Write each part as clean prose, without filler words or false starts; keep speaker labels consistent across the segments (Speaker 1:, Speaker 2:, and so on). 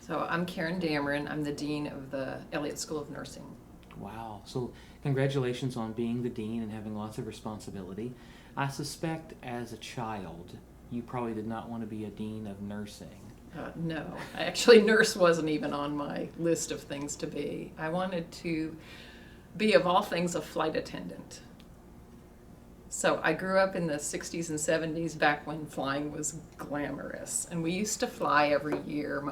Speaker 1: So I'm Karen Damron. I'm the Dean of the Elliot School of Nursing.
Speaker 2: Wow. So, congratulations on being the dean and having lots of responsibility. I suspect as a child, you probably did not want to be a dean of nursing.
Speaker 1: No, actually, nurse wasn't even on my list of things to be. I wanted to be, of all things, a flight attendant. So I grew up in the 60s and 70s, back when flying was glamorous. And we used to fly every year.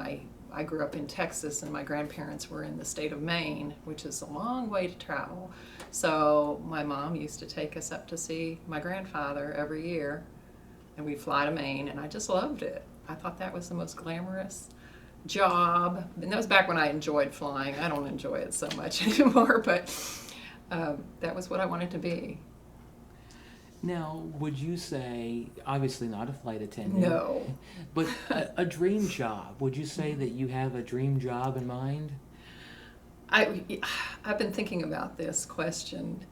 Speaker 1: I grew up in Texas, and my grandparents were in the state of Maine, which is a long way to travel. So my mom used to take us up to see my grandfather every year, and we'd fly to Maine, and I just loved it. I thought that was the most glamorous job. And that was back when I enjoyed flying. I don't enjoy it so much anymore, but that was what I wanted to be.
Speaker 2: Now, would you say, obviously not a flight attendant,
Speaker 1: No.
Speaker 2: but a dream job? Would you say that you have a dream job in mind?
Speaker 1: I've been thinking about this question,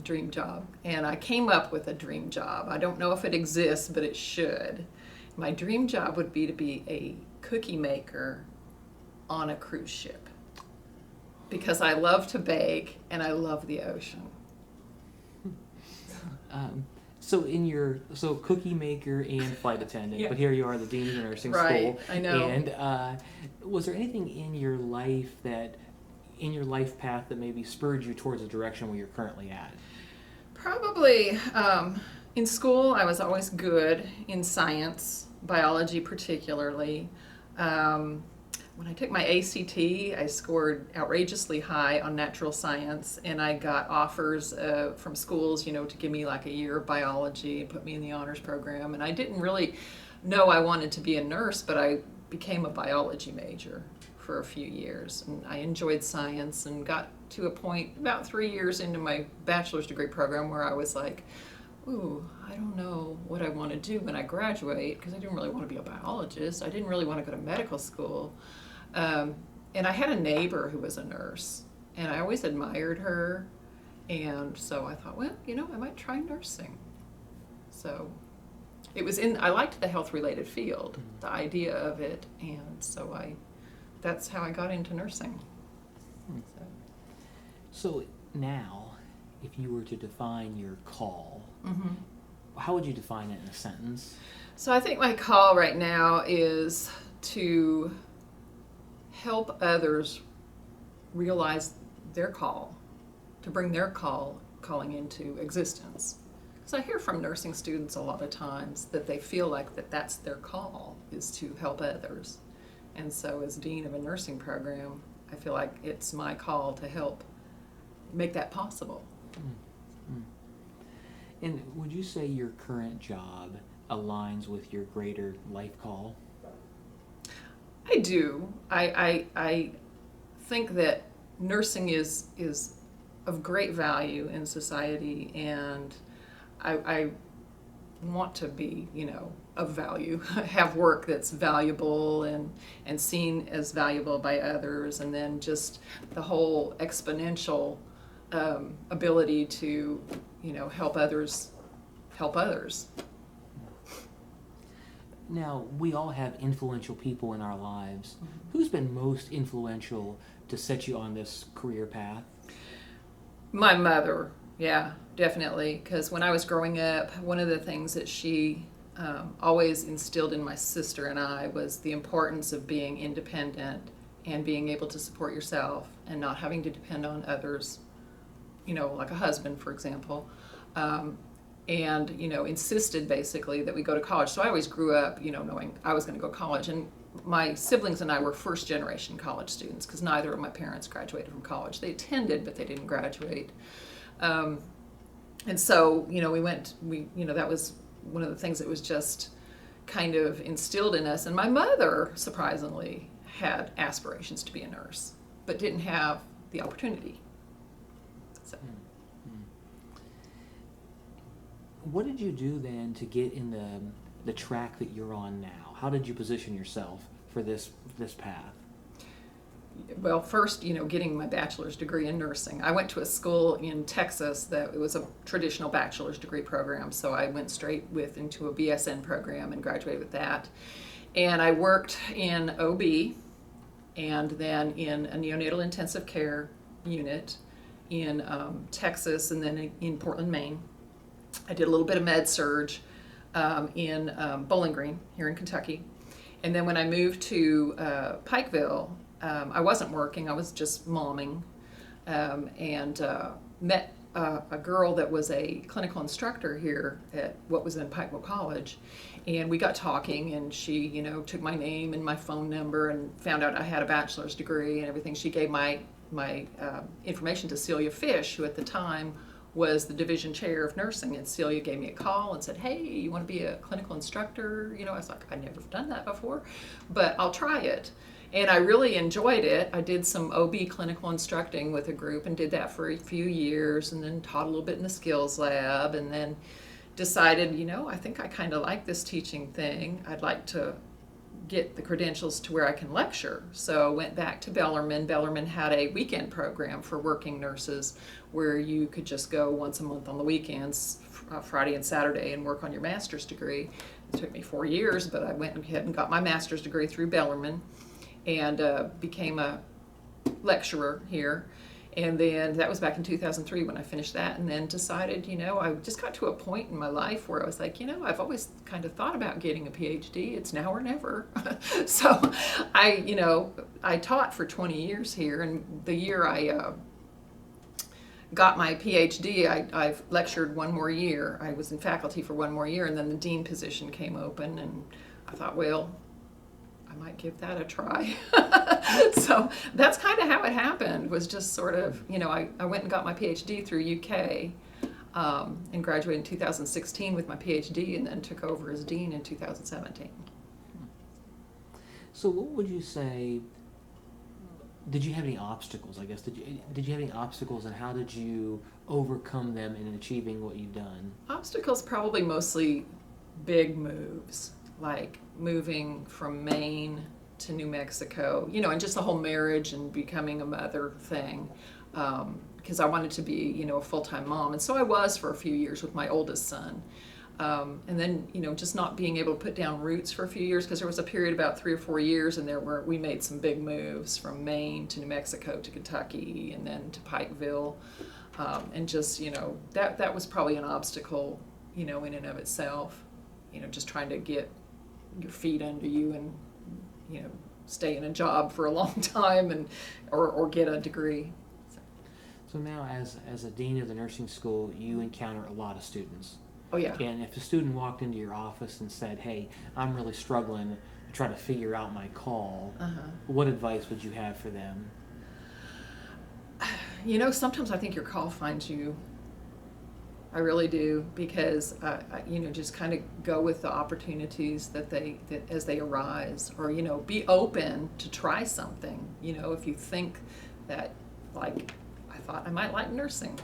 Speaker 1: dream job, and I came up with a dream job. I don't know if it exists, but it should. My dream job would be to be a cookie maker on a cruise ship, because I love to bake and I love the ocean.
Speaker 2: So cookie maker and flight attendant,
Speaker 1: Yeah.
Speaker 2: but here you are, the dean of the nursing
Speaker 1: Right,
Speaker 2: school.
Speaker 1: I know.
Speaker 2: And was there anything in your life path that maybe spurred you towards the direction where you're currently at?
Speaker 1: Probably in school, I was always good in science, biology particularly. When I took my ACT, I scored outrageously high on natural science, and I got offers from schools, to give me like a year of biology and put me in the honors program. And I didn't really know I wanted to be a nurse, but I became a biology major for a few years. And I enjoyed science and got to a point about 3 years into my bachelor's degree program where I was like, ooh, I don't know what I want to do when I graduate, because I didn't really want to be a biologist. I didn't really want to go to medical school. And I had a neighbor who was a nurse, and I always admired her. And so I thought, well, I might try nursing. So I liked the health-related field, the idea of it, and so that's how I got into nursing.
Speaker 2: So now, if you were to define your call,
Speaker 1: Mm-hmm.
Speaker 2: how would you define it in a sentence?
Speaker 1: So I think my call right now is to help others realize their call, to bring their calling into existence. Because I hear from nursing students a lot of times that they feel like that's their call, is to help others. And so as dean of a nursing program, I feel like it's my call to help make that possible.
Speaker 2: Mm-hmm. And would you say your current job aligns with your greater life call?
Speaker 1: I do. I think that nursing is of great value in society, and I want to be, of value, have work that's valuable and seen as valuable by others, and then just the whole exponential ability to, help others help others.
Speaker 2: Now, we all have influential people in our lives. Mm-hmm. Who's been most influential to set you on this career path?
Speaker 1: My mother, yeah, definitely. Because when I was growing up, one of the things that she always instilled in my sister and I was the importance of being independent and being able to support yourself and not having to depend on others, like a husband, for example. And insisted basically that we go to college. So I always grew up, knowing I was going to go to college. And my siblings and I were first generation college students, because neither of my parents graduated from college. They attended, but they didn't graduate. And so, that was one of the things that was just kind of instilled in us. And my mother, surprisingly, had aspirations to be a nurse, but didn't have the opportunity. So.
Speaker 2: What did you do then to get in the track that you're on now? How did you position yourself for this path?
Speaker 1: Well, first, getting my bachelor's degree in nursing. I went to a school in Texas that it was a traditional bachelor's degree program, so I went straight into a BSN program and graduated with that. And I worked in OB and then in a neonatal intensive care unit in Texas, and then in Portland, Maine. I did a little bit of med surge in Bowling Green here in Kentucky. And then when I moved to Pikeville, I wasn't working, I was just momming, and met a girl that was a clinical instructor here at what was then Elliot College. And we got talking, and she, took my name and my phone number and found out I had a bachelor's degree and everything. She gave my information to Celia Fish, who at the time was the division chair of nursing, and Celia gave me a call and said, hey, you want to be a clinical instructor? I was like, I've never done that before, but I'll try it. And I really enjoyed it. I did some OB clinical instructing with a group and did that for a few years, and then taught a little bit in the skills lab, and then decided, I think I kind of like this teaching thing. I'd like to get the credentials to where I can lecture. So went back to Bellarmine. Bellarmine had a weekend program for working nurses where you could just go once a month on the weekends, Friday and Saturday, and work on your master's degree. It took me 4 years, but I went ahead and got my master's degree through Bellarmine and became a lecturer here. And then that was back in 2003 when I finished that, and then decided, I just got to a point in my life where I was like, I've always kind of thought about getting a PhD. It's now or never. So I taught for 20 years here, and the year I got my PhD, I've lectured one more year. I was in faculty for one more year, and then the dean position came open, and I thought, well, I might give that a try. So that's kind of how it happened, was just sort of, I went and got my PhD through UK and graduated in 2016 with my PhD, and then took over as dean in 2017.
Speaker 2: So what would you say, did you have any obstacles, I guess? Did you have any obstacles, and how did you overcome them in achieving what you've done?
Speaker 1: Obstacles probably mostly big moves, like moving from Maine to New Mexico, and just the whole marriage and becoming a mother thing, because I wanted to be, a full-time mom. And so I was for a few years with my oldest son. And then, just not being able to put down roots for a few years, because there was a period about 3 or 4 years, and we made some big moves from Maine to New Mexico to Kentucky, and then to Pikeville. And just, that was probably an obstacle, in and of itself, just trying to get your feet under you and, stay in a job for a long time or get a degree.
Speaker 2: So now as a dean of the nursing school, you encounter a lot of students.
Speaker 1: Oh yeah.
Speaker 2: And if a student walked into your office and said, hey, I'm really struggling to try to figure out my call, what advice would you have for them?
Speaker 1: Sometimes I think your call finds you. I really do, because just kind of go with the opportunities that as they arise, or be open to try something. If you think that, like, I thought I might like nursing,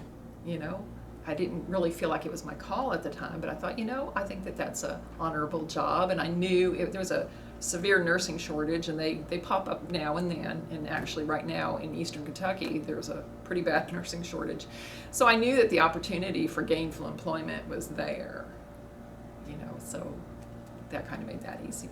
Speaker 1: I didn't really feel like it was my call at the time, but I thought, I think that's a honorable job, and I knew there was a severe nursing shortage, and they pop up now and then, and actually right now in eastern Kentucky there's a pretty bad nursing shortage. So I knew that the opportunity for gainful employment was there, so that kind of made that easy.